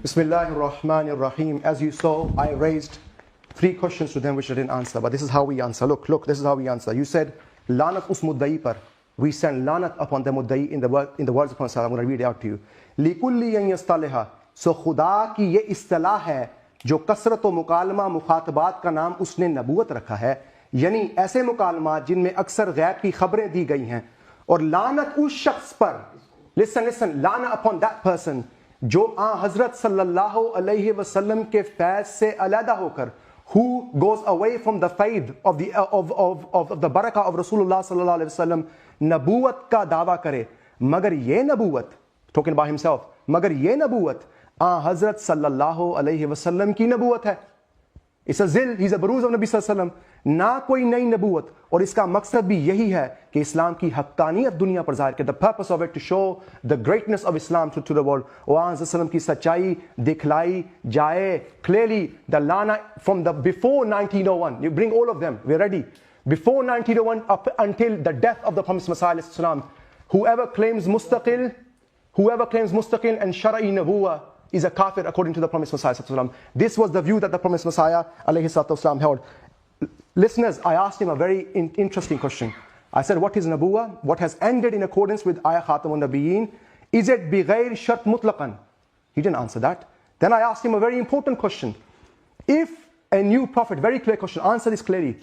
Bismillah ar-Rahman ar-Rahim. As you saw, I raised 3 questions to them which I didn't answer, but this is how we answer. Look, this is how we answer. You said, Lanat us muddai par. We send lanat upon the muddai in the words of Prophet. I'm going to read it out to you. Likulli an yastaliha. So Khuda ki ye istilah hai, jo kasrat o mukalama mukhatabat ka naam usne nabuwat rakha hai. Yani aise mukalamaat jinme aksar ghaib ki khabrein di gayi hain. Aur lanat us shakhs par. Listen, lana upon that person. जो हज़रत सल्लल्लाहु अलैहि वसल्लम के फैज़ से अलहदा होकर, who goes away from the faith of the barakah of Rasulullah sallallahu alaihi wasallam, नबूवत का दावा करे, मगर ये नबूवत, talking about himself, मगर ये नबूवत हज़रत सल्लल्लाहु अलैहि वसल्लम की नबूवत है. It's a zil, he's a barouz of Nabi sallallahu alaihi wasallam, ना कोई नई नबूवत. और इसका मकसद भी यही है कि इस्लाम की हक्कानियत दुनिया पर ज़ाहिर के, the purpose of it to show the greatness of Islam to the world. और वसल्लम की सच्चाई दिखलाई जाए. Clearly the lana from the before 1901, you bring all of them, we're ready. Before 1901 up until the death of the Promised Messiah alayhi salam, whoever claims mustaqil and shar'i nabuwa is a kafir according to the Promised Messiah alayhi salam. This was the view that the Promised Messiah alayhi salam held. Listeners, I asked him a very interesting question. I said, what is nabuwa? What has ended in accordance with ayah khatamun nabiyyin? Is it bighayr shart mutlaqan? He didn't answer that. Then I asked him a very important question. If a new prophet, very clear question, answer this clearly.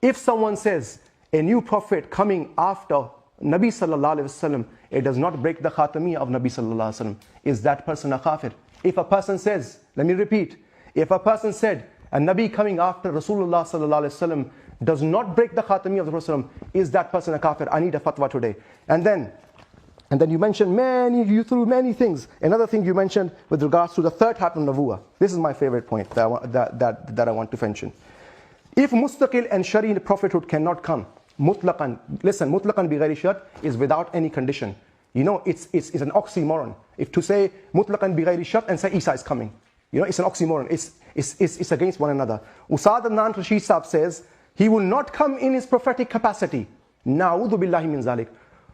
If someone says a new prophet coming after Nabi sallallahu alaihi wasallam, it does not break the khatamiyya of Nabi sallallahu alaihi wasallam, is that person a kafir? If a person says, let me repeat, if a person said a Nabi coming after Rasulullah sallallahu alaihi wasallam does not break the khatamiyya of the Rasul, is that person a kafir? I need a fatwa today. And then you mentioned you threw many things. Another thing you mentioned with regards to the third type of nabuwa. This is my favorite point that I want to mention. If mustaqil and shari prophethood cannot come, mutlaqan, listen, mutlaqan bi ghairi shart is without any condition. You know, it's an oxymoron. If to say mutlaqan bi ghairi shart and say Isa is coming, you know, it's an oxymoron. It's against one another. Usad Adnan Rashid Saab says he will not come in his prophetic capacity. Na'udhu billahi min zalik.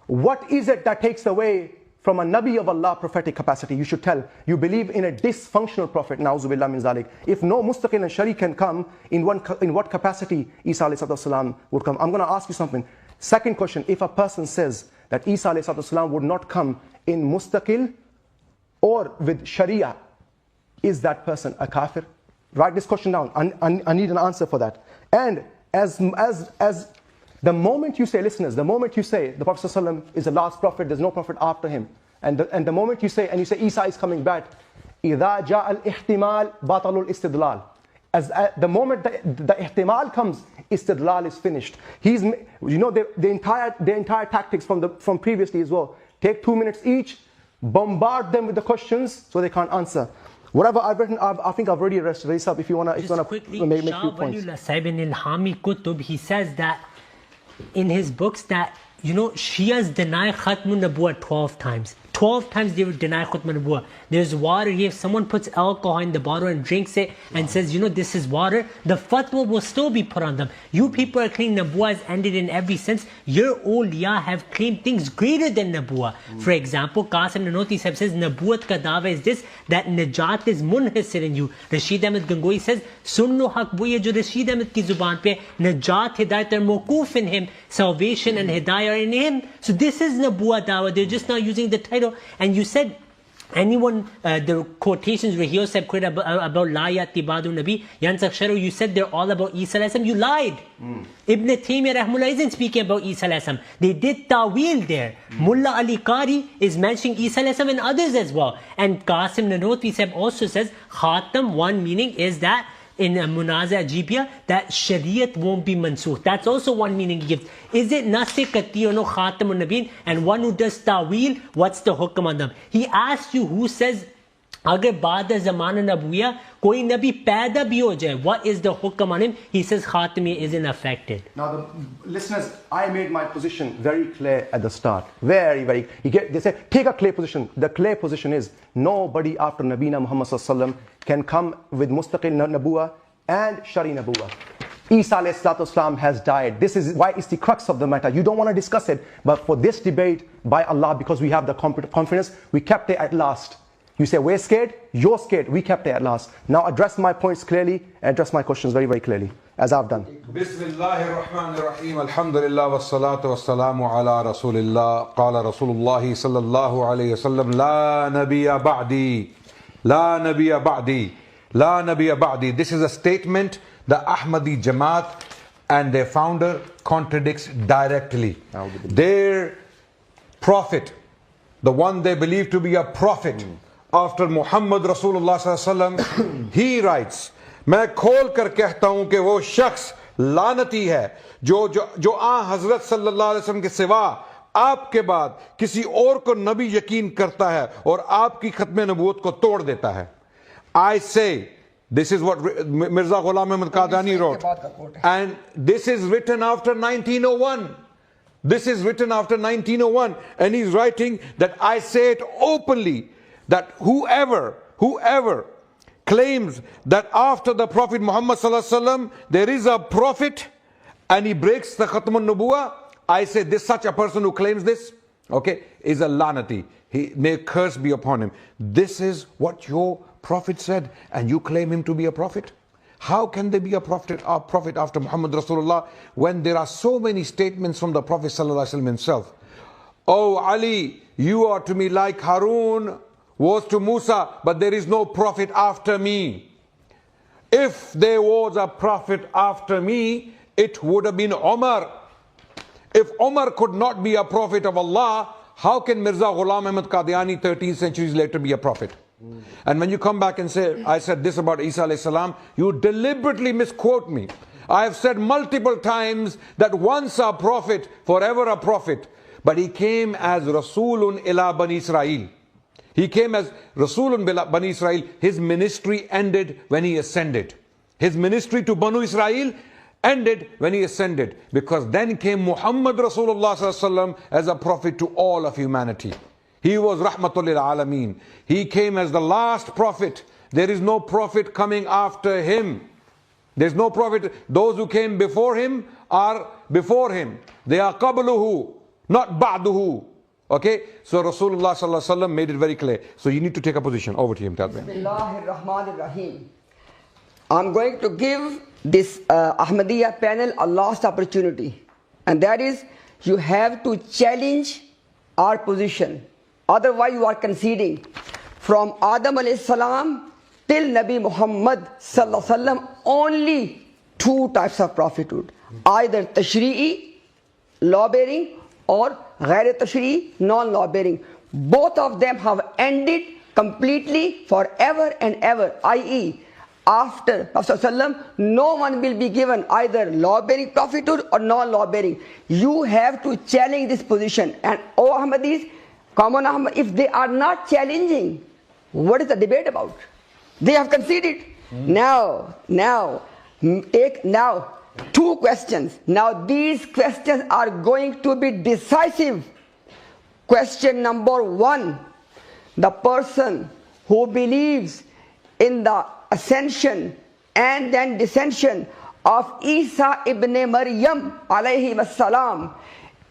What is it that takes away from a Nabi of Allah prophetic capacity? You should tell. You believe in a dysfunctional prophet. Na'udhu billahi min zalik. If no mustaqil and shari can come, in what capacity Isa alayhi salam would come? I'm going to ask you something. Second question, if a person says that Isa alayhi salam would not come in mustaqil or with sharia, is that person a kafir? Write this question down. I need an answer for that. And as the moment you say, listeners, the moment you say the Prophet ﷺ is the last prophet, there's no prophet after him, and the moment you say Isa is coming back, إِذَا جَاءَ الْإِحْتِمَالِ بَطَلُ الْإِسْتِدْلَالِ. As the moment the ihtimal comes, istidlal is finished. You know the entire tactics from previously as well. Take 2 minutes each, bombard them with the questions so they can't answer. Whatever I've written, I think I've already raised this up. If you want to make few points. He says that in his books that, you know, Shias deny Khatmun Nabuwah 12 times. 12 times they would deny Khatmun Nabuwah. There's water here. If someone puts alcohol in the bottle and drinks it and says, you know, this is water, the fatwa will still be put on them. You people are claiming Nabuwah has ended in every sense. Your awliya have claimed things greater than Nabuwah. For example, Qasim Nanoti Sahib says, Nabuwat ka dawa is this, that Najat is munhasir in you. Rashid Ahmed Gangohi says, Sunno haq wo ye jo Rashid Ahmed ki zuban pe, Najat hidayat are mawqoof in him, salvation and hidayah are in him. So this is Nabuwah dawa. They're just not using the title. And you said, anyone, the quotations where he said about La Yatibadu Nabi, Yansak Sharu, you said they're all about Isa alayhi salam. You lied. Ibn Taymiyyah Rahmullah isn't speaking about Isa alayhi salam. They did ta'wil there. Mullah Ali Qari is mentioning Isa alayhi salam and others as well. And Qasim Nanotwi Sahib also says, Khatam, one meaning is that in Munazah Ajibiyah, that Shariat won't be mansukh. That's also one meaning he gives. Is it Nasir Kati or no Khatamun Nabeen? And one who does Ta'wil, what's the hukm on them? He asked you who says, Agar Bada Zamana Nabuya, Koi Nabi Paida bhi ho jaye, what is the hukm on him? He says Khatami isn't affected. Now, listeners, I made my position very clear at the start. Very, very. They say, take a clear position. The clear position is, nobody after Nabina Muhammad sallallahu alaihi wasallam can come with mustaqil nabuwa and shari nabuwa. Isa alayhi salam has died. This is why it's the crux of the matter. You don't want to discuss it, but for this debate, by Allah, because we have the confidence, we kept it at last. You say we're scared, you're scared, we kept it at last. Now address my points clearly and address my questions very, very clearly, as I've done. Bismillahir-Rahmanir-Rahim. Alhamdulillah wassalatu wassalamu ala Rasulillah. Qala Rasulullah sallallahu alayhi wa sallam, La nabiyya ba'di, La nabiyya ba'di, La nabiyya ba'di. This is a statement the Ahmadi Jamaat and their founder contradicts directly. Their prophet, the one they believe to be a prophet after Muhammad Rasulullah sallallahu alaihi wasallam, he writes, मैं खोल कर कहता हूं कि वो शख्स लानती है जो हजरत सल्लल्लाहु अलैहि वसल्लम के सिवा आपके बाद किसी और को नबी यकीन करता है और आपकी खत्म नबूवत को तोड़ देता है. I say, this is what Mirza Ghulam Ahmad Qadiani wrote, and this is written after 1901. This is written after 1901, and he's writing that I say it openly, that whoever claims that after the Prophet Muhammad sallallahu alaihi wasallam there is a prophet and he breaks the Khatmun Nubuwah, I say this, such a person who claims this, okay, is a lanati. May curse be upon him. This is what your prophet said, and you claim him to be a prophet? How can there be a prophet after Muhammad Rasulullah when there are so many statements from the Prophet sallallahu alaihi wasallam himself? Oh Ali, you are to me like Harun was to Musa, but there is no prophet after me. If there was a prophet after me, it would have been Umar. If Umar could not be a prophet of Allah, how can Mirza Ghulam Ahmad Qadiani 13 centuries later be a prophet? And when you come back and say, I said this about Isa alayhi salam, you deliberately misquote me. I have said multiple times that once a prophet, forever a prophet, but he came as Rasulun ila Bani Israel. He came as Rasulun ila Bani Israel. His ministry ended when he ascended. His ministry to Banu Israel ended when he ascended, because then came Muhammad Rasulullah sallallahu alaihi wasallam as a prophet to all of humanity. He was Rahmatul lil Alameen. He came as the last prophet. There is no prophet coming after him. There's no prophet. Those who came before him are before him. They are qabluhu, not ba'duhu. Okay? So Rasulullah sallallahu alaihi wasallam made it very clear. So you need to take a position. Over to him, Tadbir. Bismillahir-Rahmanir-Rahim. I'm going to give this Ahmadiyya panel a last opportunity. And that is, you have to challenge our position. Otherwise you are conceding. From Adam alayhi salam till Nabi Muhammad sallallahu alaihi wasallam, only two types of prophethood. Either tashri'i, law-bearing, or ghair tashri'i, non-law-bearing. Both of them have ended completely forever and ever. I.e., after Prophet ﷺ, no one will be given either law-bearing prophethood or non-law-bearing. You have to challenge this position. And O Ahmadis, common Ahmad, if they are not challenging, what is the debate about? They have conceded. Now, take two questions. Now these questions are going to be decisive. Question number one: the person who believes in the ascension and then descension of Isa ibn Maryam alayhi wassalam,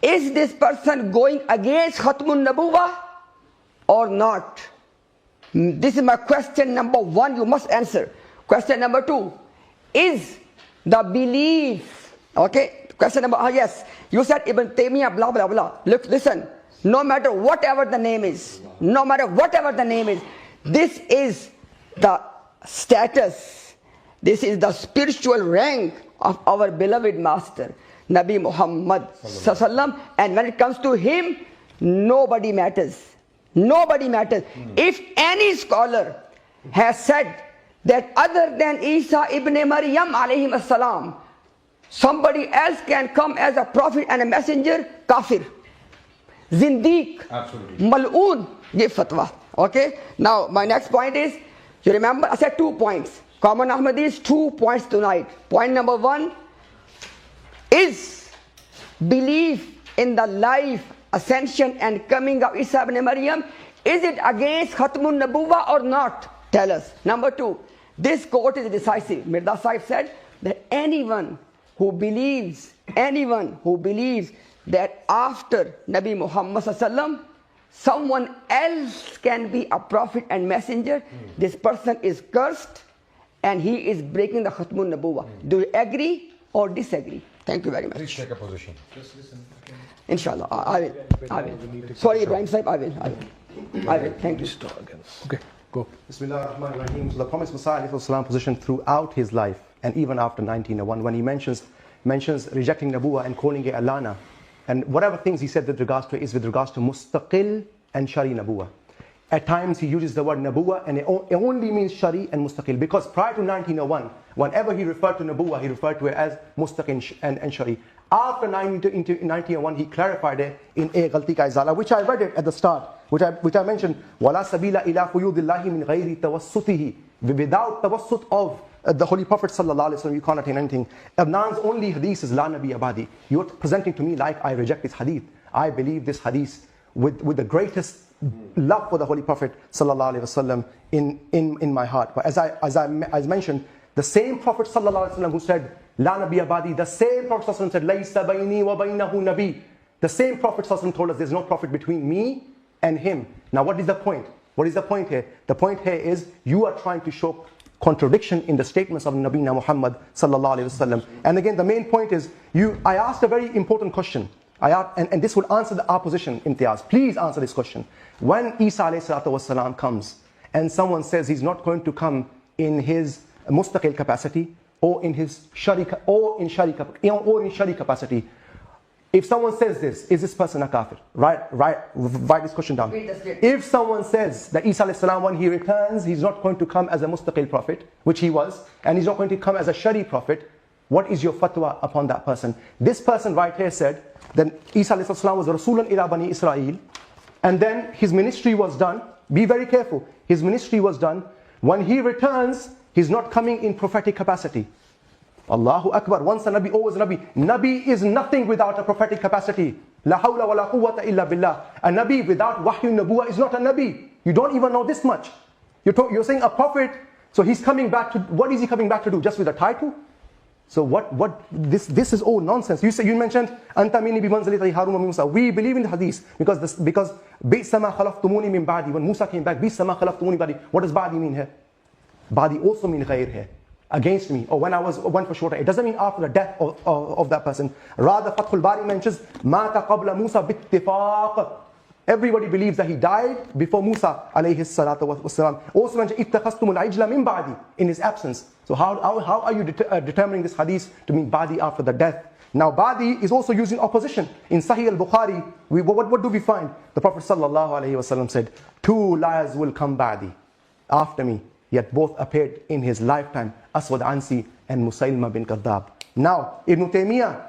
is this person going against Khatmun Nubuwah or not? This is my question number one, you must answer. Question number two: is the belief, okay? Question number, yes, you said Ibn Taymiyyah, blah, blah, blah. Look, listen, no matter whatever the name is, this is the status, this is the spiritual rank of our beloved master, Nabi Muhammad sallallahu alaihi wasallam. And when it comes to him, nobody matters. Nobody matters. If any scholar has said that other than Isa ibn Maryam alayhi salam, somebody else can come as a prophet and a messenger, kafir, zindiq, mal'oon, give fatwa. Okay? Now my next point is, you remember I said 2 points. Common Ahmadis, 2 points tonight. Point number one is belief in the life, ascension and coming of Isa ibn Maryam. Is it against Khatmun Nubuwah or not? Tell us. Number two, this quote is decisive. Mirza Sahib said that anyone who believes that after Nabi Muhammad sallallahu alaihi wasallam, someone else can be a prophet and messenger, this person is cursed and he is breaking the Khatmun Nabuwah. Do you agree or disagree? Thank you very much. Please take a position. Inshallah, I will. Sorry, Ibrahim Sahib, I will. Thank you. Okay, go. Bismillah ar-Rahman ar-Rahim. So the promised Messiah ﷺ position throughout his life and even after 1901, when he mentions rejecting Nabuwah and calling it a lana, and whatever things he said with regards to it is with regards to mustaqil and shari Nabuwah. At times he uses the word Nabuwah and it only means shari and mustaqil, because prior to 1901, whenever he referred to Nabuwah, he referred to it as mustaqil and shari. After 1901, he clarified it in a ghalti ka izala, which I read it at the start, which I mentioned, wala sabila ila quyudillahi min ghayri tawassutihi, without tawassut of the Holy Prophet sallallahu alaihi wasallam, you can't attain anything. Adnan's only hadith is la nabi abadi. You're presenting to me like I reject this hadith. I believe this hadith with the greatest love for the Holy Prophet sallallahu alaihi wasallam in my heart. But as I mentioned, the same Prophet sallallahu alaihi wasallam who said la nabi abadi, the same Prophet sallallahu alaihi wasallam said laysa bayni wa baynahu nabi. The same Prophet sallallahu alaihi wasallam told us there's no prophet between me and him. Now what is the point? What is the point here? The point here is you are trying to show contradiction in the statements of Nabina Muhammad sallallahu alaihi wasallam. And again, the main point is I asked a very important question. And this will answer the opposition, Imtiaz. Please answer this question. When Isa alayhi salatu wasalam comes and someone says he's not going to come in his mustaqil capacity or in his shari capacity, if someone says this, is this person a kafir? Write this question down. If someone says that Isa alayhi salam, when he returns, he's not going to come as a mustaqil prophet, which he was, and he's not going to come as a shari prophet, what is your fatwa upon that person? This person right here said that Isa alayhi salam was Rasulan ila Bani Israel, and then his ministry was done. Be very careful. His ministry was done. When he returns, he's not coming in prophetic capacity. Allahu Akbar. Once a Nabi, always a Nabi. Nabi is nothing without a prophetic capacity. La hawla wa la quwwata illa billah. A Nabi without wahyu nabuwah is not a Nabi. You don't even know this much. You're saying a prophet, so he's coming back to, what is he coming back to do? Just with a title? So this is all nonsense. You mentioned anta minni bi manzilati Harun wa Musa. We believe in the hadith because bi'sa ma khalaftumuni min ba'di. When Musa came back, bi'sa ma khalaftumuni ba'di. What does ba'di mean here? Ba'di also mean ghayr here. Against me, or when I went for shorter. It doesn't mean after the death of that person. Rather, Fathul Bari mentions mata qabla Musa bittifaq. Everybody believes that he died before Musa alayhi salatu wasalam. Also mentioned ittakhastumul ajla min ba'di, in his absence. So how are you determining this hadith to mean ba'di after the death? Now ba'di is also used in opposition. In Sahih al-Bukhari, what do we find? The Prophet sallallahu alayhi wasallam said, 2 liars will come ba'di, after me. Yet both appeared in his lifetime, Aswad Ansi and Musaylima bin Kadhab. Now, Ibn Taymiyyah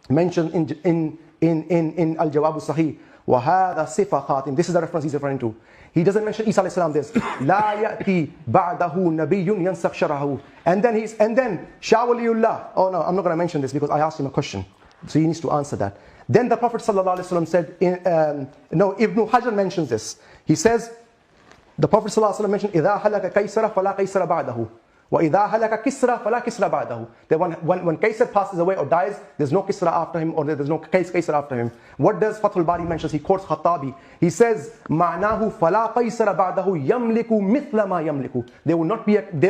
mentioned in Al-Jawab al-Sahih, وَهَذَا صِفَ خَاتِمٍ. This is the reference he's referring to. He doesn't mention Isa alayhi salam this. لَا يَأْتِي بَعْدَهُ نَبِيٌّ يَنْسَخْ شَرَهُ. And then Shah Waliullah. Oh no, I'm not going to mention this because I asked him a question. So he needs to answer that. Then the Prophet sallallahu alayhi wasallam said, Ibn Hajar mentions this. He says, the Prophet ﷺ mentioned, إِذَا هَلَكَ كَيْسَرَ فَلَا قَيْسَرَ بَعْدَهُ وَإِذَا هَلَكَ كِسْرَ فَلَا كِسْرَ بَعْدَهُ. That when Kaysar passes away or dies, there's no Kisra after him, or there's no Kaysar after him. What does Fathul Bari mention? He quotes Khattabi. He says, مَعْنَاهُ فَلَا قَيْسَرَ بَعْدَهُ يَمْلِكُ مِثْلَ مَا يَمْلِكُ. There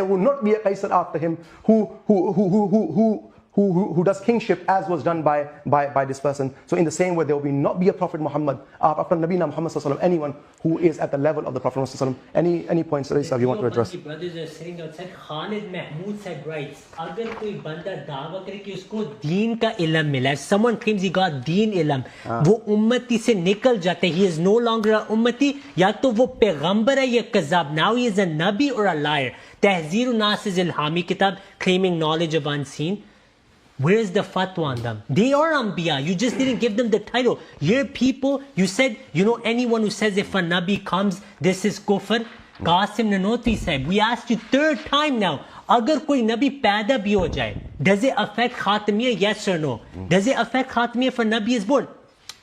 will not be a Kaysar after him who does kingship as was done by this person. So in the same way, there will not be a Prophet Muhammad after Nabina Muhammad sallallahu alaihi wasallam, anyone who is at the level of the Prophet Muhammad sallallahu alaihi wasallam. Any points that you want to address? Brothers are sitting outside. Khalid Mahmood said writes, agar koi banda dawa kare ki usko deen ka ilm mila, if someone claims he got deen ilm, wo ummati se nikal jate, he is no longer a ummati, ya to wo payghambar hai ya kazab. Now he is a nabi or a liar. Tahzir Nas is Ilhami kitab claiming knowledge of unseen. Where is the fatwa on them? They are Anbiya. You just didn't give them the title. Your people, you said, anyone who says if a Nabi comes, this is kufr. Qasim Nanotri said, we asked you 3rd time now, agar koi Nabi paida bhi ho jaye, does it affect Khatamiyya, yes or no? Does it affect Khatamiyya if a Nabi is born?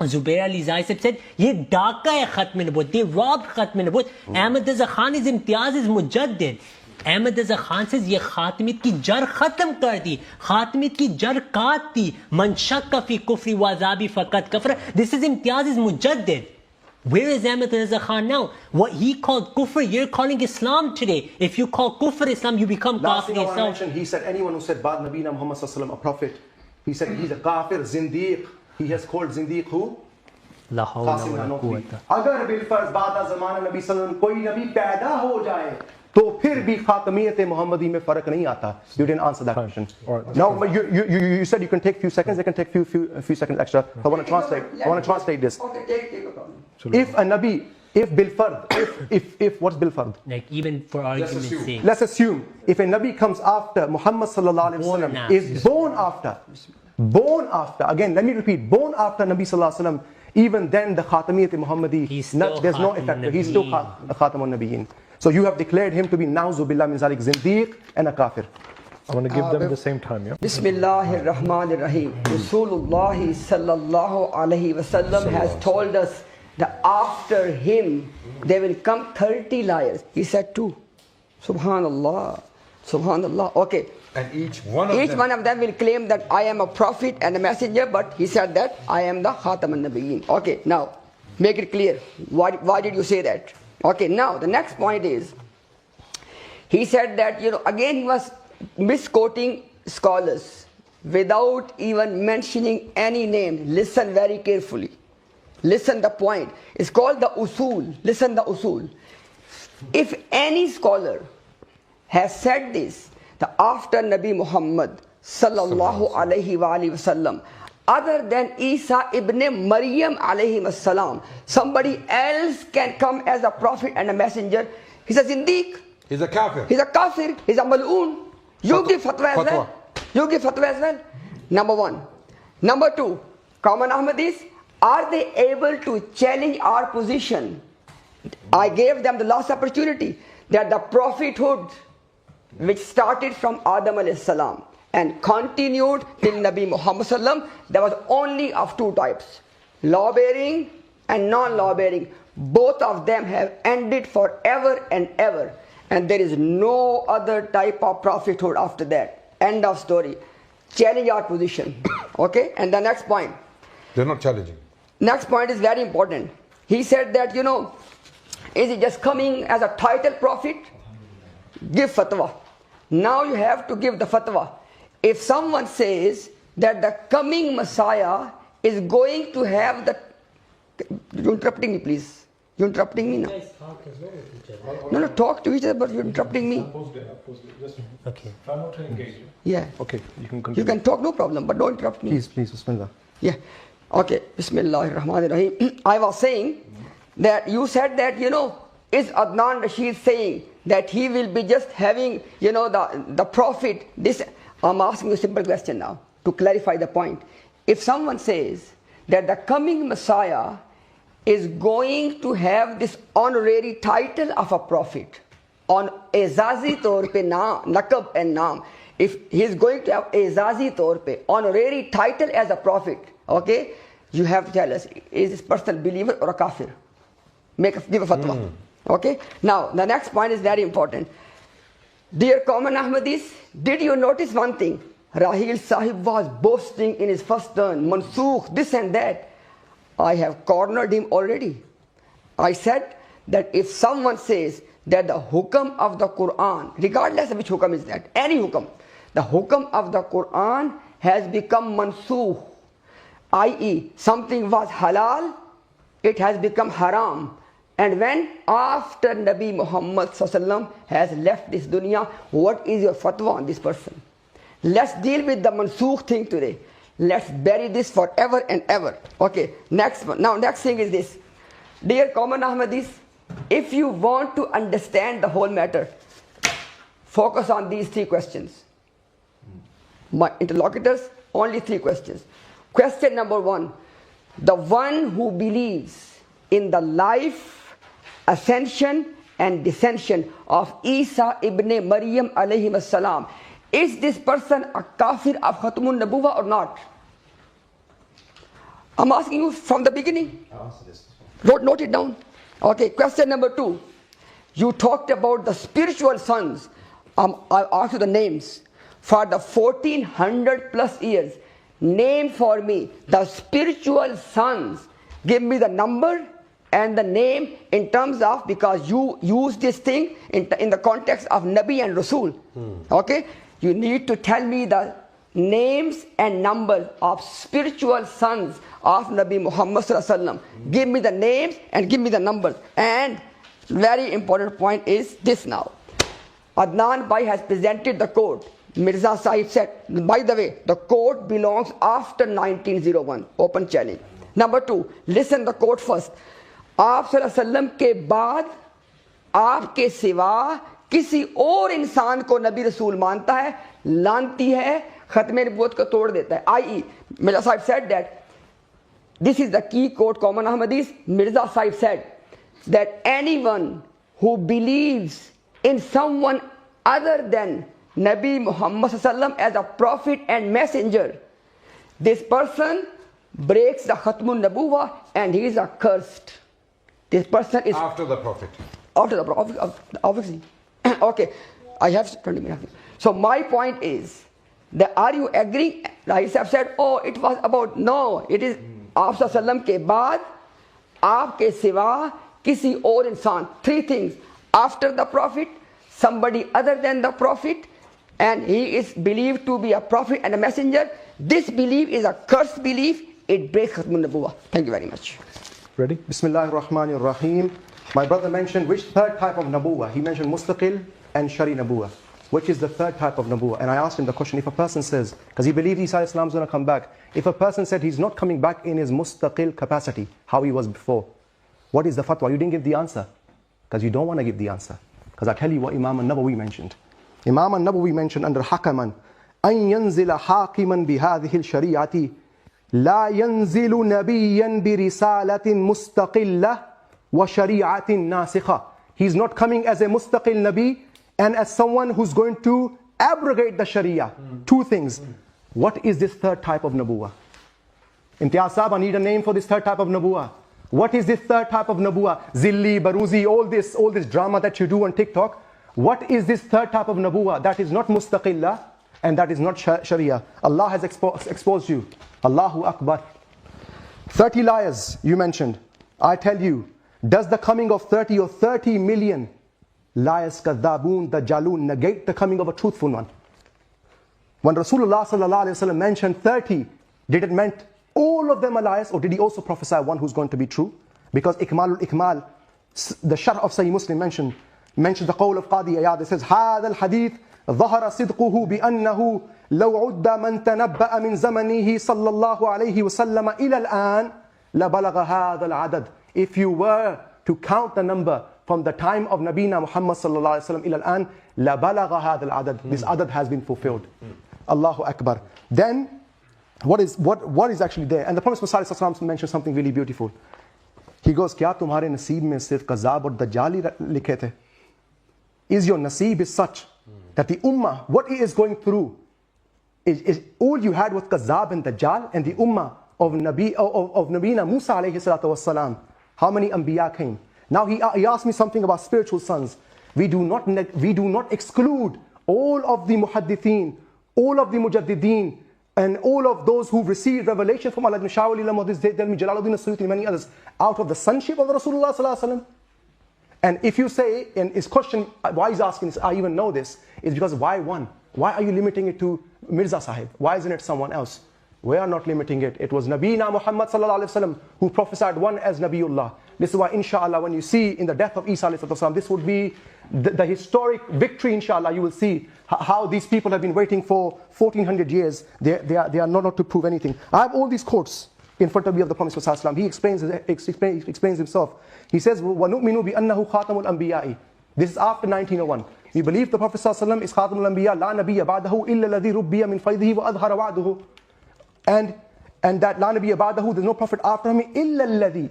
Zubair Ali Zai said, ye daka hai Khatm Nabuwwat, they robbed Khatm Nabuwwat. Ahmad Raza Khan is imtiyaz, is mujaddid. Ahmad Raza Khan says ye Khatamiyat ki jar khatam kar di, Khatamiyat ki jar kaat di, man shakka fi kufri wa azabi faqat kafra. This is imtiyaz, is mujaddid. Where is Ahmed Reza Khan now? What he called kufr, you're calling Islam today. If you call kufr Islam, you become Last kafir thing I want to yourself. mention, he said anyone who said Ba'd Nabina Muhammad sallallahu alaihi wasallam, a prophet, he said he's a kafir, zindiq. He has called zindiq who? La hawla Qasim wa la Nanautvi. quwwata. اگر بالفرض بعد زمانہ نبی صلی اللہ علیہ وسلم کوئی نبی پیدا ہو جائے تو پھر بھی خاتمیت محمدی میں فرق نہیں آتا. You didn't answer that question. No, but you said you can take few seconds. I can take few seconds extra. I want to translate this. Okay, take a problem. If a nabi, if bilfard, if what's bilfard? Like even for argument's sake. Let's assume if a nabi comes after Muhammad sallallahu alaihi Born wasallam, after. is born after. Again, let me repeat, born after Nabi sallallahu alaihi wasallam. Even then, the Khatamiyat Muhammadi, He's still there's no Khatam effect. He's still Nabiyyin. Khatamun Nabiyyin. So you have declared him to be Na'uzu Billah min Zalik, Zindiq and a kafir. I want to give them at the same time, yeah? Bismillahir Rahmanir Rahim. Rasulullah sallallahu alaihi wasallam has told us that after him there will come 30 liars. He said 2. Subhanallah. Subhanallah. Okay. And each One of them will claim that I am a prophet and a messenger, but he said that I am the Khatam al-Nabiyyin. Okay, now, make it clear. Why did you say that? Okay, now, the next point is, he said that, again he was misquoting scholars without even mentioning any name. Listen very carefully. Listen the point. It's called the usul. Listen the usul. If any scholar has said this, after Nabi Muhammad sallallahu alayhi wa sallam, other than Isa ibn Maryam alayhi salam, somebody else can come as a prophet and a messenger. He's a zindiq. He's a kafir. He's a kafir. He's a mal'oon. You give fatwa as well. You give fatwa as well. Number 1. Number 2, common Ahmadis, are they able to challenge our position? I gave them the last opportunity that the prophethood which started from Adam alayhi salam and continued till Nabi Muhammad sallam, there was only of 2 types, law-bearing and non-law-bearing. Both of them have ended forever and ever, and there is no other type of prophethood after that. End of story. Challenge our position. Okay, and the next point. They're not challenging. Next point is very important. He said that, is he just coming as a title prophet? Give fatwa. Now you have to give the fatwa. If someone says that the coming Messiah is going to have the... You're interrupting me, please. You're interrupting me now. You guys talk as well with each other. No, talk to each other, but you're interrupting me. Just Okay. try not to engage. Yeah. Okay, you can You continue. can talk, no problem, but don't interrupt me. Please, Bismillah. Yeah. Okay. Bismillahir Rahmanir Rahim. I was saying that you said that, is Adnan Rashid saying that he will be just having, the prophet. This, I'm asking you a simple question now to clarify the point. If someone says that the coming Messiah is going to have this honorary title of a prophet, on ezazi taur pe nakab and naam, if he is going to have ezazi taur pe honorary title as a prophet, okay, you have to tell us, is this person a believer or a kafir? Give a fatwa. Okay, now the next point is very important. Dear common Ahmadis, did you notice one thing? Rahil Sahib was boasting in his first turn, Mansukh, this and that. I have cornered him already. I said that if someone says that the hukam of the Quran, regardless of which hukam is that, any hukam, the hukam of the Quran has become mansukh, i.e. something was halal, it has become haram. And when after Nabi Muhammad sallallahu has left this dunya, what is your fatwa on this person? Let's deal with the mansukh thing today. Let's bury this forever and ever. Okay, next thing is this. Dear common Ahmadis, if you want to understand the whole matter, focus on these 3 questions. My interlocutors, only 3 questions. Question number 1, the one who believes in the life, ascension and descension of Isa ibn Maryam alayhi salam, is this person a kafir of Khatamun Nabuwah or not? I'm asking you from the beginning. Note it down. Okay, question number 2. You talked about the spiritual sons. I'll ask you the names. For the 1400 plus years, name for me the spiritual sons. Give me the number and the name in terms of, because you use this thing in the context of Nabi and Rasul. Okay? You need to tell me the names and numbers of spiritual sons of Nabi Muhammad sallallahu alaihi wasallam. Give me the names and give me the numbers. And very important point is this now. Adnan Bhai has presented the code. Mirza Sahib said, by the way, the code belongs after 1901. Open challenge. Number 2, listen the code first. आप सल्लल्लाहु अलैहि वसल्लम के बाद आपके सिवा किसी और इंसान को नबी रसूल मानता है, लानती है, खत्म नबूवत को तोड़ देता है. i.e. Mirza Sahib said that this is the key code common Ahmadis. Mirza Sahib said that anyone who believes in someone other than Nabi Muhammad sallallahu alaihi wasallam as a prophet and messenger, this person breaks the Khatmun Nabuwa and he is accursed. This person is After the Prophet. after the prophet, obviously. Okay, I have 20 minutes. So my point is that are you agreeing? I have said, oh, it was about, no, it is आप सल्लम के बाद आपके सिवा किसी और इंसान. 3 things. After the prophet, somebody other than the prophet, and he is believed to be a prophet and a messenger. This belief is a cursed belief. It breaks Khatmun Nabuwa. Thank you very much. Ready? Bismillahir Rahmanir Rahim. My brother mentioned which third type of Nabuwa. He mentioned Mustaqil and Shari Nabuwa. Which is the third type of Nabuwa? And I asked him the question, if a person says, because he believes Isa Islam is going to come back, if a person said he's not coming back in his Mustaqil capacity, how he was before, what is the fatwa? You didn't give the answer. Because you don't want to give the answer. Because I tell you what Imam al-Nawawi mentioned. Imam al-Nawawi mentioned under Hakaman, أن ينزل حاكما بهذه الشريعة لا ينزل نبيا برسالة مستقلة وشريعة ناسخة. He's not coming as a mustaqil Nabi and as someone who's going to abrogate the Sharia. 2 things. What is this third type of Nabuwa? Imtiaz Sahib, I need a name for this third type of Nabuwa. What is this third type of Nabuwa? Zilli, Baruzi, all this drama that you do on TikTok. What is this third type of Nabuwa? That is not mustaqillah and that is not Sharia. Allah has exposed you. Allahu Akbar. 30 liars you mentioned. I tell you, does the coming of 30 or 30 million liars, kadhabun, dajjalun, negate the coming of a truthful one? When Rasulullah sallallahu alaihi wasallam mentioned 30, did it meant all of them are liars, or did he also prophesy one who's going to be true? Because Ikmalul Ikmal, the Sharh of Sahih Muslim mentioned the qawl of Qadiyani. It says, هذا الحديث ظهر صدقه بأنه لو عد من تنبأ من زمنه صلى الله عليه وسلم إلى الآن لبلغ هذا العدد. If you were to count the number from the time of Nabina Muhammad sallallahu alaihi wasallam إلى الآن لبلغ هذا العدد. This adad has been fulfilled. Allahu Akbar. Then what is actually there? And the Prophet sallallahu alaihi wasallam mentioned something really beautiful. He goes, क्या तुम्हारे नसीब में सिर्फ कज़ाब और दज्जाल ही लिखे थे? Is your naseeb is such that the ummah, what it is going through, is all you had was Kazab and Dajjal, and the ummah of Nabina Musa alayhi salatu wassalam, how many Anbiya came? Now he asked me something about spiritual sons. We do not exclude all of the muhaddithin, all of the mujaddideen, and all of those who received revelation from Allah, Jalaluddin as-Suyuti and many others, out of the sonship of Rasulullah sallallahu alaihi wasallam. And if you say, and his question, why he's asking this, I even know this, is because why one? Why are you limiting it to Mirza Sahib? Why isn't it someone else? We are not limiting it. It was Nabina Muhammad sallallahu alaihi wasallam who prophesied one as Nabiullah. This is why, inshallah, when you see in the death of Isa alayhi wasallam, this would be the historic victory, inshallah. You will see how these people have been waiting for 1400 years. They are not to prove anything. I have all these quotes in front of me of the Prophet sallallahu alaihi wasallam. He explains himself. He says, وَنُؤْمِنُ بِأَنَّهُ خَاتَمُ الْأَنْبِيَاءِ. This is after 1901. We believe the Prophet sallallahu alaihi wasallam is خاتم الأنبياء لا نبي بعده إلا الذي ربي من فيضه وأظهر وعده. And that لا نبي بعده, there's no prophet after him إلا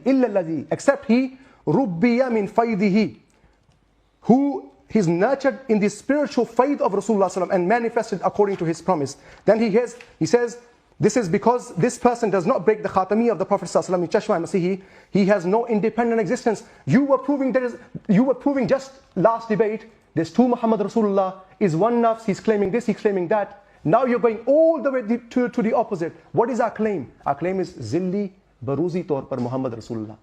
الذي, except he ربي من فيضه, who he's nurtured in the spiritual faith of Rasulullah sallallahu alaihi wasallam and manifested according to his promise. Then he says, this is because this person does not break the khatami of the Prophet sallallahu alaihi wasallam, Masihi. He has no independent existence. You were proving just last debate, there's 2 Muhammad Rasulullah, is one nafs, he's claiming this, he's claiming that. Now you're going all the way to the opposite. What is our claim? Our claim is Zilli Baruzi Tor par Muhammad Rasulullah.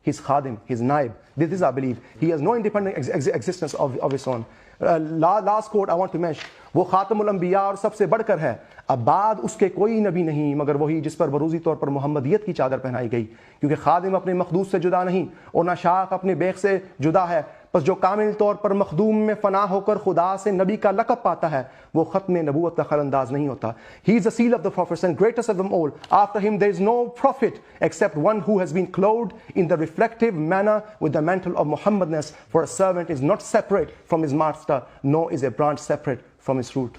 his khadim, his naib. This is our belief. He has no independent existence of his own. Last quote I want to mention, وہ خاتم الانبیاء اور سب سے بڑھ کر ہے. اب بعد اس کے کوئی نبی نہیں مگر وہی جس پر بروزی طور پر محمدیت کی چادر پہنائی گئی. کیونکہ خادم اپنے مخدوم سے جدا نہیں اور نہ شاخ اپنے بیخ سے جدا ہے. پس جو کامل طور پر مخدوم میں فنا ہو کر خدا سے نبی کا لقب پاتا ہے وہ ختم نبوت کا خلانداز نہیں ہوتا. He is the seal of the prophets and greatest of them all. After him there is no prophet except one who has been clothed in the reflective manner with the mantle of Muhammadness. For a servant is not separate from his master, nor is a branch separate from its root.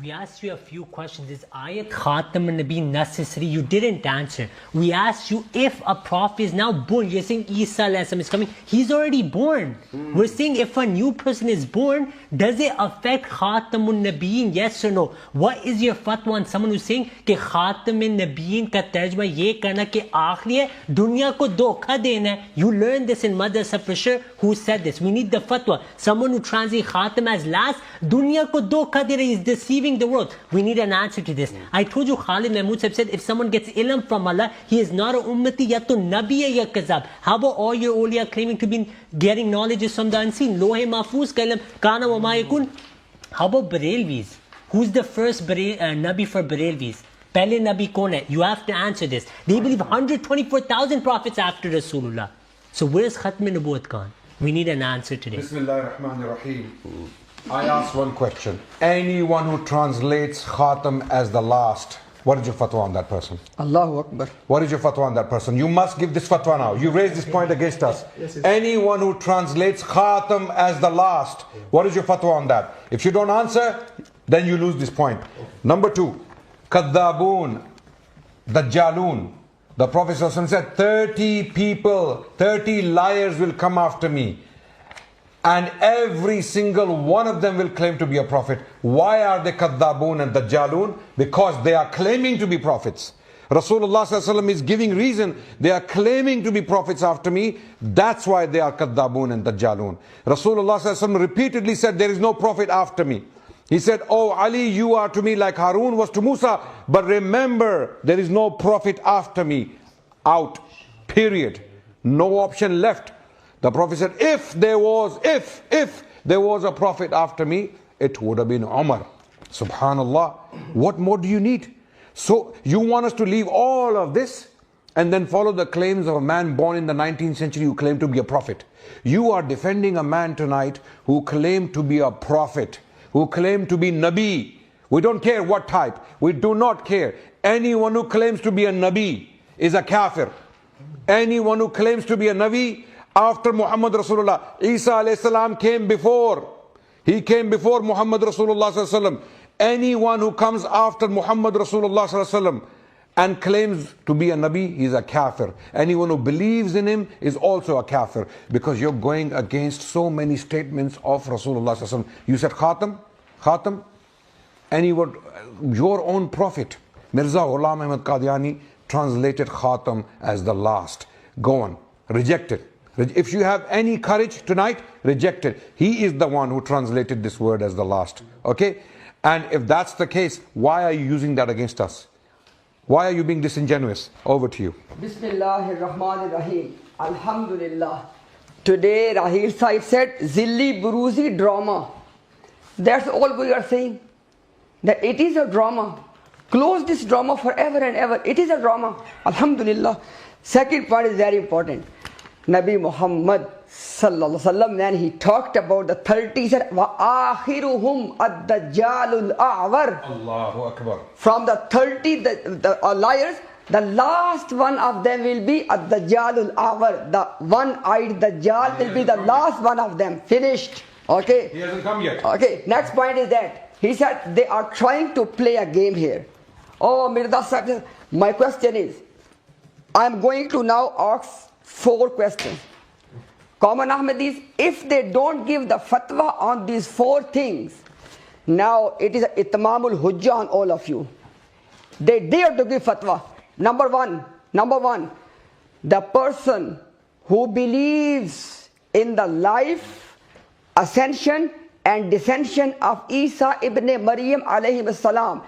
We asked you a few questions. Is ayat Khatam al-Nabi necessary? You didn't answer. We asked you if a prophet is now born. You're saying Isa is coming. He's already born. We're saying if a new person is born, does it affect Khatam al-Nabiyin? Yes or no? What is your fatwa on someone who's saying कि Khatam al-Nabiyin का तर्जमा ये करना कि आखिरी है, दुनिया को धोखा देना है? You learned this in madrasa for sure. Who said this? We need the fatwa. Someone who translates Khatam as last, दुनिया को धोखा दे रहा is deceiving the world. We need an answer to this. I told you Khalid Mahmood said if someone gets ilm from Allah, he is not a ummati, ya to nabi ya kazab. How about all your awliya claiming to be getting knowledges from the unseen? Lohe mahfuz ka ilm kana wa ma yakun. How about Barelvis? Who's the first nabi for Barelvis? Pehle nabi kaun hai? You have to answer this. They believe 124,000 prophets after Rasulullah. So where's Khatm Nabuwat gone? We need an answer today. Bismillahir Rahmanir Rahim. I ask one question. Anyone who translates Khatam as the last, what is your fatwa on that person? Allahu Akbar. What is your fatwa on that person? You must give this fatwa now. You raised this point against us. Anyone who translates Khatam as the last, what is your fatwa on that? If you don't answer, then you lose this point. Number 2, Kaddaboon, Dajjaloon. The Prophet ﷺ said 30 people, 30 liars will come after me. And every single one of them will claim to be a prophet. Why are they Kaddaboon and Dajjaloon? Because they are claiming to be prophets. Rasulullah ﷺ is giving reason. They are claiming to be prophets after me. That's why they are Kaddaboon and Dajjaloon. Rasulullah ﷺ repeatedly said, there is no prophet after me. He said, oh Ali, you are to me like Harun was to Musa. But remember, there is no prophet after me. Out. Period. No option left. The Prophet said, if there was a prophet after me, it would have been Umar. Subhanallah. What more do you need? So you want us to leave all of this and then follow the claims of a man born in the 19th century who claimed to be a prophet. You are defending a man tonight who claimed to be a prophet, who claimed to be Nabi. We don't care what type. We do not care. Anyone who claims to be a Nabi is a kafir. Anyone who claims to be a Nabi after Muhammad Rasulullah, Isa alayhi salam came before. He came before Muhammad Rasulullah sallallahu alaihi wasallam. Anyone who comes after Muhammad Rasulullah sallallahu alaihi wasallam and claims to be a Nabi, he's a kafir. Anyone who believes in him is also a kafir, because you're going against so many statements of Rasulullah sallallahu alaihi wasallam. You said Khatam, anyone, your own prophet, Mirza Ghulam Ahmad Qadiani, translated Khatam as the last. Go on, reject it. If you have any courage tonight, reject it. He is the one who translated this word as the last. Okay? And if that's the case, why are you using that against us? Why are you being disingenuous? Over to you. Bismillahir Rahmanir Rahim. Alhamdulillah. Today Rahil Sahib said Zilli Buruzi drama. That's all we are saying. That it is a drama. Close this drama forever and ever. It is a drama. Alhamdulillah. Second point is very important. Nabi Muhammad sallallahu alaihi wasallam, when he talked about the 30, he said, "Wa akhiruhum ad-dajjalul a'war." Allahu Akbar. From the 30 the liars, the last one of them will be ad-dajjalul a'war. The one-eyed Dajjal will be the last one of them. Finished. Okay. He hasn't come yet. Okay. Next point is that he said they are trying to play a game here. Oh, Mirza Sahib, my question is, I am going to now ask 4 questions. Common Ahmadis, if they don't give the fatwa on these 4 things, now it is itmamul hujjah on all of you. They dare to give fatwa. Number one, the person who believes in the life, ascension and descension of Isa ibn Maryam alayhi salam,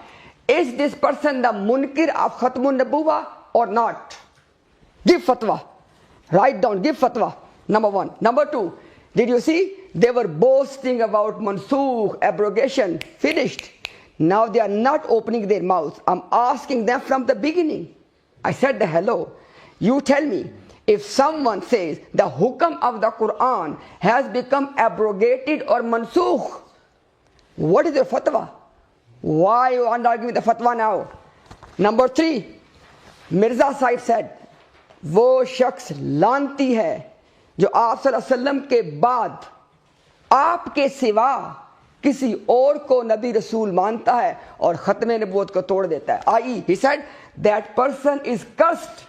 is this person the munkir of Khatmun Nabuwah or not? Give fatwa. Write down, give fatwa. Number one. Number two, did you see? They were boasting about mansukh, abrogation, finished. Now they are not opening their mouth. I'm asking them from the beginning. I said, hello. You tell me, if someone says the hukam of the Quran has become abrogated or mansukh, what is your fatwa? Why you are not giving the fatwa now? Number three, Mirza Sahib said, वो शख्स लानती है जो आप सल्लल्लाहु अलैहि वसल्लम के बाद आपके सिवा किसी और को नबी रसूल मानता है और खत्म नबूवत को तोड़ देता है. i.e. he said that person is cursed,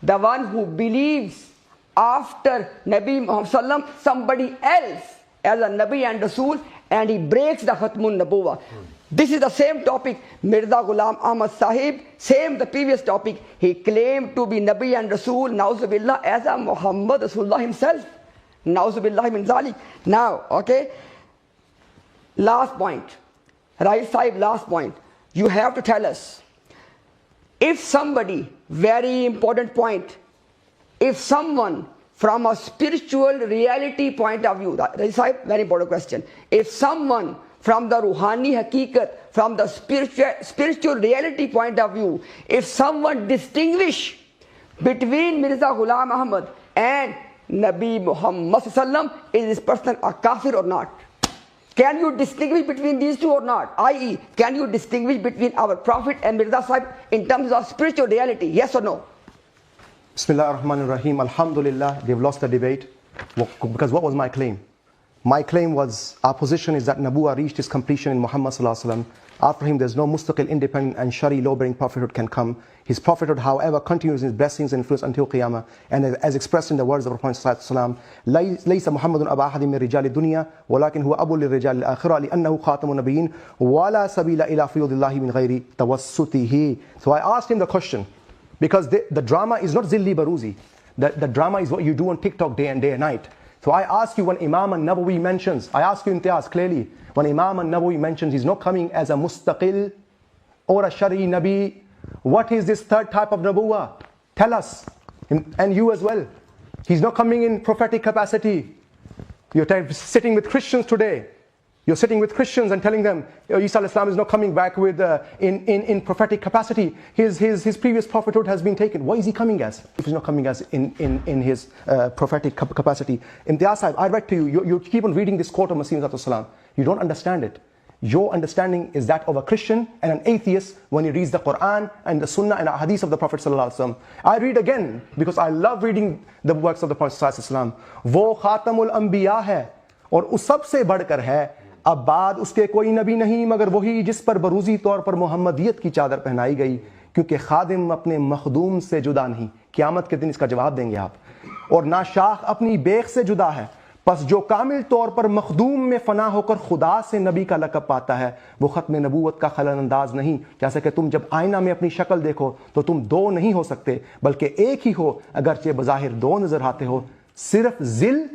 the one who believes after Nabi Muhammad sallam somebody else as a Nabi and Rasul, and he breaks the Khatmun Nabuwa. This is the same topic. Mirza Ghulam Ahmad Sahib, same the previous topic. He claimed to be Nabi and Rasul, Nauzubillah, as a Muhammad Rasulullah himself. Nauzubillah min zalik. Now, okay, last point. Rais Sahib, last point. You have to tell us, if somebody, very important point, if someone from a spiritual reality point of view, Rais Sahib, very important question. If someone from the Ruhani Hakikat, from the spiritual reality point of view, if someone distinguish between Mirza Ghulam Ahmad and Nabi Muhammad sallam, is this person a kafir or not? Can you distinguish between these two or not? i.e. can you distinguish between our Prophet and Mirza Sahib in terms of spiritual reality? Yes or no? Bismillah ar-Rahman ar-Rahim. Alhamdulillah, they've lost the debate. Because what was my claim? My claim was, our position is that Nabuwa reached its completion in Muhammad sallallahu alaihi wasallam. After him, there's no mustaqil, independent and shari law-bearing prophethood can come. His prophethood, however, continues in his blessings and influence until Qiyamah. And as expressed in the words of the Prophet sallallahu alaihi wasallam, لَيْسَ مُحَمَّدٌ أَبَا أَحَدٍ مِّن رِجَالِ الدُّنْيَا وَلَكِنْ هُوَ أَبُو لِلرِّجَالِ الْآخِرَةِ لِأَنَّهُ خَاتَمُ النَّبِيِّينَ وَلَا سَبِيلَ إِلَى فِيوضِ اللَّهِ مِنْ غَيْرِ تَوَسُّطِهِ. So I asked him the question, because the drama is not Zilli Baruzi. The drama is what you do on TikTok day and night. So I ask you, when Imam al-Nawawi mentions, I ask you Imtiaz clearly, when Imam al-Nawawi mentions he's not coming as a mustaqil or a shari nabi, what is this third type of nabuwa? Tell us, and you as well. He's not coming in prophetic capacity. You're sitting with Christians today. You're sitting with Christians and telling them, Isa al-Islam is not coming back with in prophetic capacity. His previous prophethood has been taken. Why is he coming as? If he's not coming as in his prophetic capacity. Imtiaz Sahib, I read to you, you keep on reading this quote of Masih al-Salam. You don't understand it. Your understanding is that of a Christian and an atheist when he reads the Quran and the Sunnah and the Hadith of the Prophet sallallahu alaihi wasallam. I read again because I love reading the works of the Prophet sallallahu alaihi wasallam. वो खातमुल अंबिया है और उस सबसे बढ़कर है, अब बाद उसके कोई नबी नहीं मगर वही जिस पर बरूजी तौर पर मोहम्मदियत की चादर पहनाई गई, क्योंकि खादिम अपने मखदूम से जुदा नहीं. क़यामत के दिन इसका जवाब देंगे आप. और ना शाख अपनी बेख से जुदा है, बस जो कामिल तौर पर मखदूम में फना होकर खुदा से नबी का लक़ब पाता है वो ख़त्म नबूवत का खलन अंदाज नहीं. जैसे कि तुम जब आईना में अपनी शक्ल देखो तो तुम दो नहीं हो सकते बल्कि एक ही हो, अगरचे बज़ाहिर दो नज़र आते हो. सिर्फ ज़िल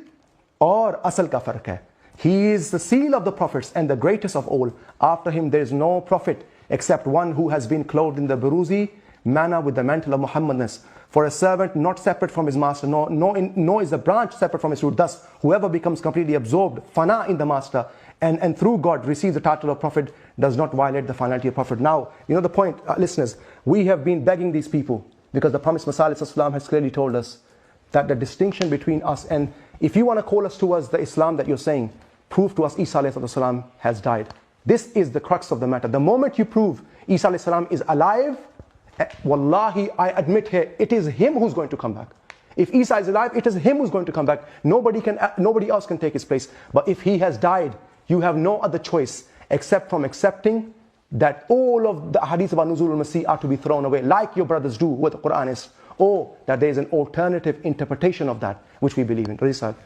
और असल का फ़र्क है. He is the seal of the prophets and the greatest of all. After him there is no prophet except one who has been clothed in the Buruzi manner with the mantle of Muhammadness. For a servant not separate from his master, nor is a branch separate from his root. Thus, whoever becomes completely absorbed, fana in the master, and through God receives the title of prophet, does not violate the finality of prophet. Now, you know the point, listeners, we have been begging these people, because the promised Messiah ﷺ has clearly told us that the distinction between us, and if you want to call us towards the Islam that you're saying, prove to us Isa ﷺ has died. This is the crux of the matter. The moment you prove Isa ﷺ is alive, wallahi, I admit here, it is him who's going to come back. If Isa is alive, it is him who's going to come back. Nobody else can take his place. But if he has died, you have no other choice except from accepting that all of the hadith about Nuzul al-Masih are to be thrown away, like your brothers do with the Quran is, or that there is an alternative interpretation of that, which we believe in.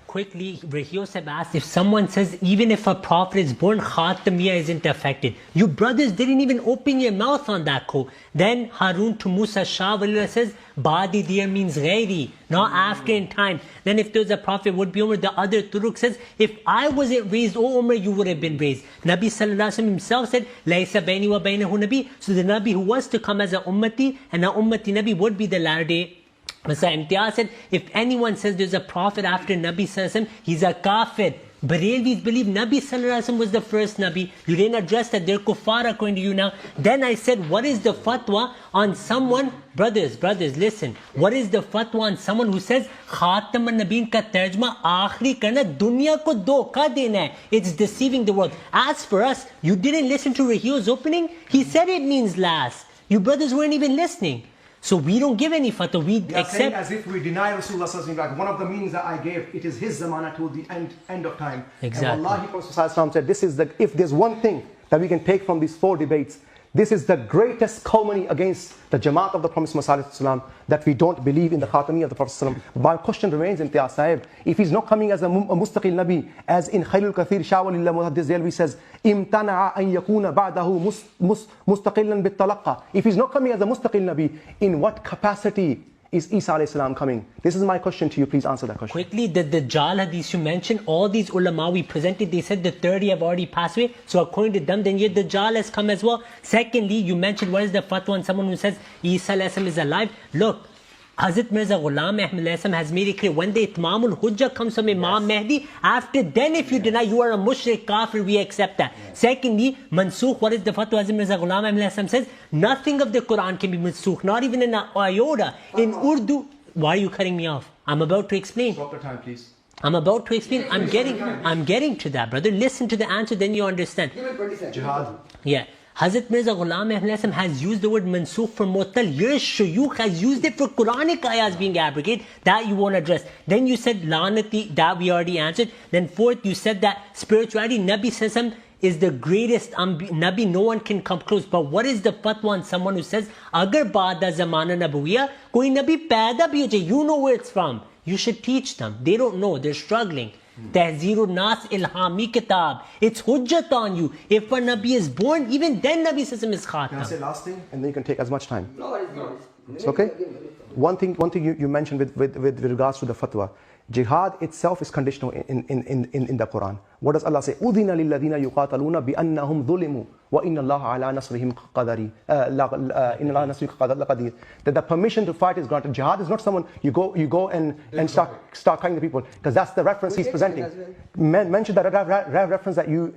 Quickly, Rahio Sahib asked, if someone says, even if a prophet is born, Khatamiyya isn't affected. You brothers didn't even open your mouth on that quote. Then Harun to Musa Shah Walillah says, Badi there means ghairi, not after in time. Then if there's a prophet, would be Umar. The other Turuk says, if I wasn't raised, oh Umar, you would have been raised. Nabi Sallallahu Alaihi Wasallam himself said, Laysa baini wa bainahu Nabi. So the Nabi who was to come as a ummati, and a ummati Nabi would be the latter day Mr. Imtiaz said, if anyone says there's a prophet after Nabi Sallallahu Alaihi Wasallam, he's a kafir. Barelvis believe Nabi Sallallahu Alaihi Wasallam was the first Nabi. You didn't address that. They're kuffar according to you now. Then I said, what is the fatwa on someone, brothers, listen. What is the fatwa on someone who says, Khatam al-Nabeen ka tarjma aakhri karna dunya ko dhokha dena hai. It's deceiving the world. As for us, you didn't listen to Rahil's opening? He said it means last. You brothers weren't even listening. So we don't give any fatwa. We accept. As if we deny Rasulullah sallallahu alaihi wasallam. Like one of the meanings that I gave, it is his zamana till the end of time. Exactly. And Wallahi, Prophet sallallahu alaihi wasallam said, this is if there's one thing that we can take from these 4 debates, this is the greatest calumny against the Jamaat of the Prophet Muhammad, that we don't believe in the Khatami of the Prophet. My question remains, Imtiaz Sahib, if he's not coming as a mustaqil Nabi, as in Khairul Kathir Shawalillah Muhaddis Zalwi says, imtana'a an yakuna ba'dahu mustaqillan bit-talaqqa. If he's not coming as a mustaqil Nabi, in what capacity is Isa alayhi salam coming? This is my question to you. Please answer that question. Quickly, the Dajjal hadith you mentioned, all these ulama we presented, they said the 30 have already passed away. So according to them, then the Dajjal has come as well. Secondly, you mentioned what is the fatwa on someone who says Isa alayhi salam is alive. Look, Hazrat Mirza Ghulam Ahmad alayhi salam has made it clear, when the Itmamul Hujjah comes from Imam Mahdi, after then if you deny you are a mushrik kafir, we accept that. Secondly, mansukh, what is the fatwa? Hazrat Mirza Ghulam Ahmad alayhi salam says, nothing of the Quran can be mansukh, not even in an iota. In Urdu, why are you cutting me off? I'm about to explain. Stop the time, please. I'm about to explain. I'm getting to that, brother. Listen to the answer, then you understand. Jihad. Yeah. Hazrat Mirza Ghulam Ahmad has used the word mansukh for mu'tal. Your shuyukh has used it for Quranic ayahs being abrogated. That you won't address. Then you said lanati, that we already answered. Then fourth, you said that spirituality, Nabi Sallallahu is the greatest Nabi, no one can come close. But what is the fatwa on someone who says, agar baada zamana nabuwiya, koi Nabi paida bhi ho jaye, you know where it's from. You should teach them. They don't know. They're struggling. Tahzeerun Nas Ilhami Kitab. It's hujjat on you. If a Nabi is born, even then Nabi Sallallahu is Khatam. Can I say last thing? And then you can take as much time. No, it's not. It's okay? One thing you mentioned with regards to the fatwa. Jihad itself is conditional in the Quran. What does Allah say? أُذِنَ لِلَّذِينَ يُقَاتَلُونَ بِأَنَّهُمْ ظُلِمُوا وَإِنَّ اللَّهَ عَلَى نَصْرِهِمْ قَدِيرٌ. That the permission to fight is granted. Jihad is not someone you go and start killing the people, because that's the reference he's presenting. Mention that reference that you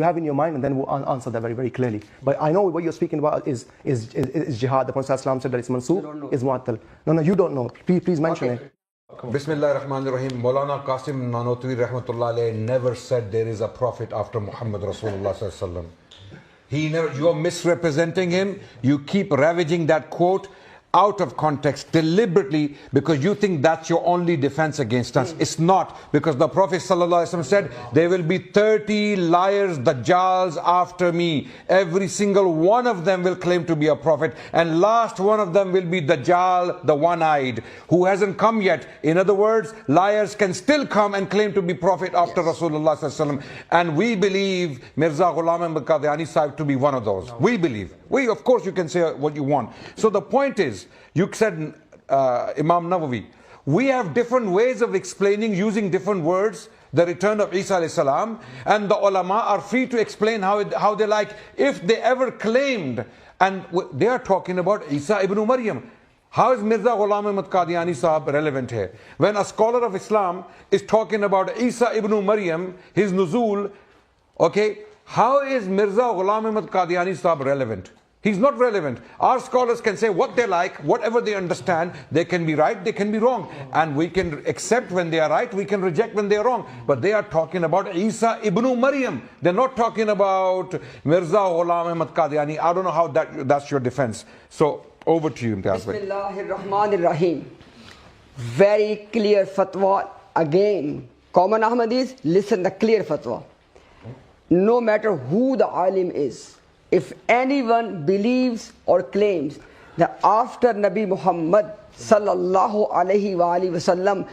have in your mind, and then we'll answer that very, very clearly. But I know what you're speaking about is jihad. The Prophet ﷺ said that it's mansukh, is mu'attal. No, you don't know. Please mention it. Bismillah ar-Rahman ar-Rahim. Maulana Qasim Nanotwi rahmatullah alayhi never said there is a prophet after Muhammad Rasulullah sallallahu alaihi wasallam. He never. You are misrepresenting him. You keep ravaging that quote out of context deliberately, because you think that's your only defense against us. It's not, because the Prophet ﷺ said there will be 30 liars, dajjals after me. Every single one of them will claim to be a prophet, and last one of them will be Dajjal, the one-eyed, who hasn't come yet. In other words, liars can still come and claim to be prophet after Rasulullah ﷺ. And we believe Mirza Ghulam Ahmad Qadiani Sahib to be one of those. We believe. Of course you can say what you want. So the point is, you said Imam Nawawi. We have different ways of explaining, using different words, the return of Isa alayhi salam, and the ulama are free to explain how they like. If they ever claimed, and they are talking about Isa ibn Maryam. How is Mirza Ghulam Ahmad Qadiani Sahib relevant here? When a scholar of Islam is talking about Isa ibn Maryam, his nuzul, okay, how is Mirza Ghulam Ahmad Qadiani Sahib relevant? He's not relevant. Our scholars can say what they like, whatever they understand. They can be right, they can be wrong. And we can accept when they are right, we can reject when they are wrong. But they are talking about Isa ibn Maryam. They're not talking about Mirza Ghulam Ahmad Qadiani. I don't know how that's your defense. So, over to you, Imtiaz. Bismillahirrahmanirrahim. Very clear fatwa. Again, common Ahmadis, listen the clear fatwa. No matter who the alim is, if anyone believes or claims that after Nabi Muhammad sallallahu alayhi wa alihi wasallam,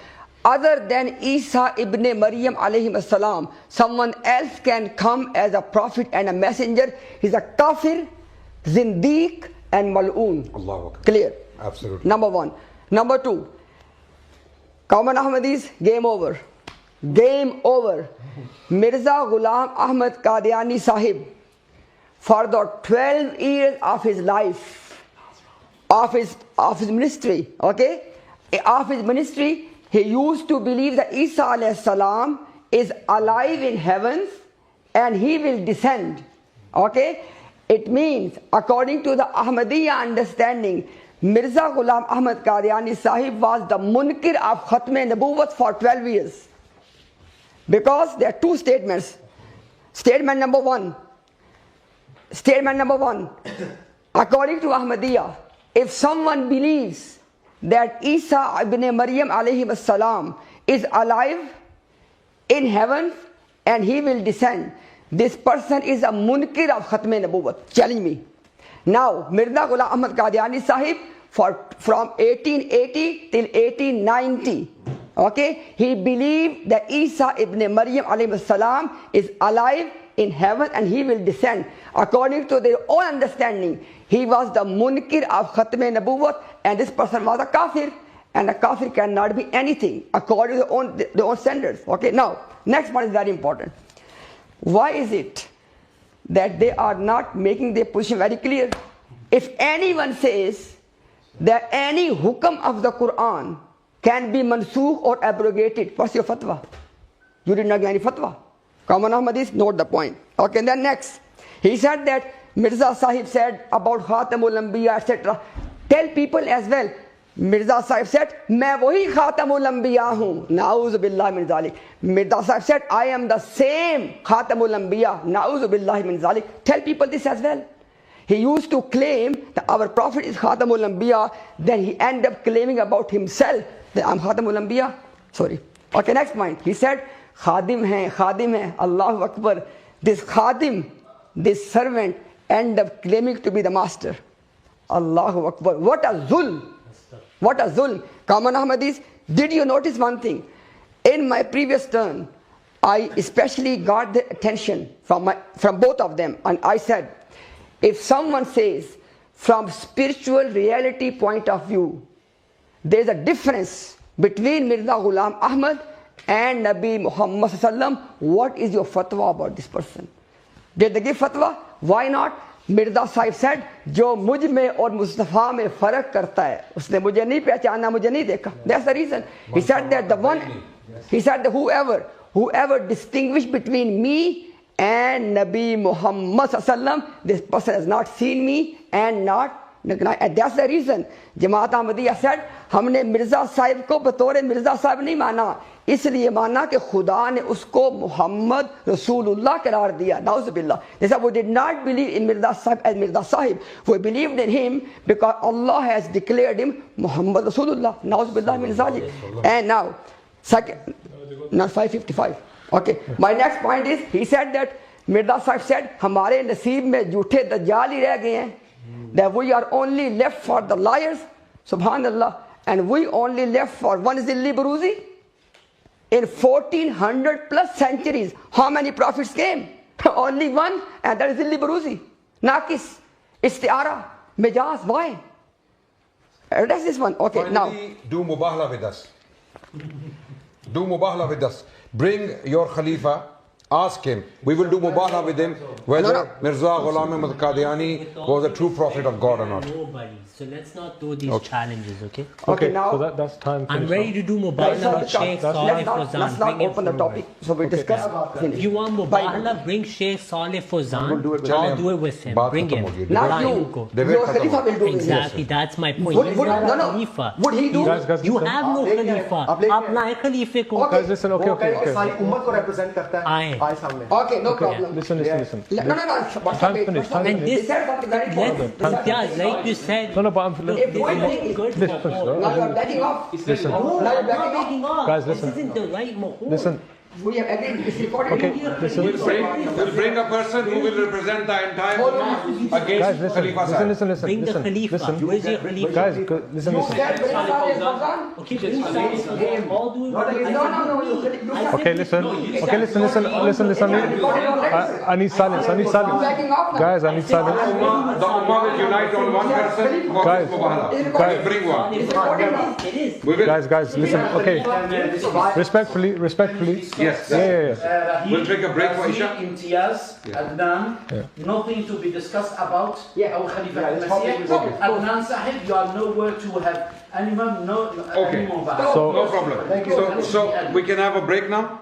other than Isa ibn Maryam alayhi wasallam, someone else can come as a prophet and a messenger, he's a kafir, zindiq and mal'oon. Allahu Akbar. Clear? Absolutely. Number one. Number two, common Ahmadis, game over. Game over. Mirza Ghulam Ahmad Qadiani Sahib, for the 12 years of his life, of his ministry, okay, of his ministry, he used to believe that Isa alayhi salam is alive in heavens and he will descend. Okay? It means, according to the Ahmadiyya understanding, Mirza Ghulam Ahmad Qadiani Sahib was the munkir of Khatm Nabuwat for 12 years. Because there are two statements. Statement number one, according to Ahmadiyya, if someone believes that Isa ibn Maryam alayhi salam is alive in heaven and he will descend, this person is a munkir of Khatm Nabuwat. Challenge me. Now, Mirza Ghulam Ahmad Qadiani Sahib, from 1880 till 1890, okay, he believed that Isa ibn Maryam alayhi salam is alive in heaven and he will descend. According to their own understanding, he was the munkir of Khatm Nabuwat, and this person was a kafir, and a kafir cannot be anything according to their own standards. Okay, now, next one is very important. Why is it that they are not making their position very clear? If anyone says that any hukam of the Quran can be mansukh or abrogated, what's your fatwa? You did not get any fatwa. Common Ahmadis, note the point. Okay, then next. He said that Mirza Sahib said about Khatamul Anbiya, etc. Tell people as well. Mirza Sahib said, मैं वही Khatamul Anbiya हूँ. Na'udhu billahi min zalik. Mirza Sahib said, I am the same Khatamul Anbiya. Na'udhu billahi min zalik. Tell people this as well. He used to claim that our Prophet is Khatamul Anbiya. Then he ended up claiming about himself that I'm Khatamul Anbiya. Sorry. Okay, next point. He said, Khadim hai, Allahu Akbar. This Khadim, this servant, end up claiming to be the master. Allahu Akbar. What a zulm. What a zulm. Common Ahmadis, did you notice one thing? In my previous turn, I especially got the attention from both of them, and I said, if someone says from spiritual reality point of view, there is a difference between Mirza Ghulam Ahmad and Nabi Muhammad sallam, what is your fatwa about this person? Did they give fatwa? Why not? Mirza Sahib said, जो मुझ में और मुस्तफा में फर्क करता है, उसने मुझे नहीं पहचाना, मुझे नहीं देखा. That's the reason. He said that that whoever distinguished between me and Nabi Muhammad sallam, this person has not seen me and not. And that's the reason. Jamaat Ahmadiyya said, हमने मिर्जा साहिब को बतौर मिर्जा साहिब नहीं माना, इसलिए माना कि खुदा ने उसको मुहम्मद रसूलुल्लाह करार दिया. Nauzubillah. They said we did not believe in Mirza Sahib as Mirza Sahib. We believed in him because Allah has declared him Muhammad Rasulullah. Nauzubillah min zalik. And now, second, not 555. Okay. My next point is, he said that Mirza Sahib said, हमारे नसीब में झूठे दज्जाल ही रह गए हैं. That we are only left for the liars, subhanallah, and we only left for one Zilli Baruzi. In 1400 plus centuries, how many prophets came? Only one, and that is Zilli Baruzi. Naqis, Istiara, Majaz. Why? Address this one. Okay, finally, now. Do mubahala with us. Do mubahala with us. Bring your Khalifa. Ask him. We will do mubahala with him whether Mirza Ghulam Ahmad Qadiani was a true prophet of God or not. Nobody. So let's not do these challenges, okay? Okay, now so that's time. I'm ready to do mubahala with Sheikh Saleh Fawzan. Let's not open the topic. So we discuss. If you want mubahala, bring Sheikh Saleh Fawzan. I'll do it with him. Bring him. Not you. Your Khalifa will do it. Exactly, that's my point. He's not a Khalifa. Would he do? Guys, You have no Khalifa. आप लाए खलीफे को. Guys, listen. Okay. सारी उम्मत को represent करता है. आए सामने. Okay, no problem. Listen. No. Time finished. And this, like you said, No, but I'm good for all. Now you are backing off. Listen. No, I'm not backing off. Guys, listen. This isn't the right mahul. Listen. We have agreed. It's recorded. Okay, listen. We'll bring a person who will represent the entire ummah Guys, against Khalifa Sahib. listen. Bring the Khalifa. Where's your Khalifa? Guys, listen. Okay, bring Saleh. All do it. No. Okay, listen. I need silence. Guys, I need silence. The ummah will unite on one person. Guys, We'll bring one. It is. We will. Guys, listen. Okay. Respectfully. Yes. Yeah. We'll take a break for Isha. Imtiaz, Adnan, nothing to be discussed about. Yeah. Our Khalifa al-Masih. Adnan Sahib, you are nowhere to have any more. Okay. Any more So- No problem. So we can have a break now?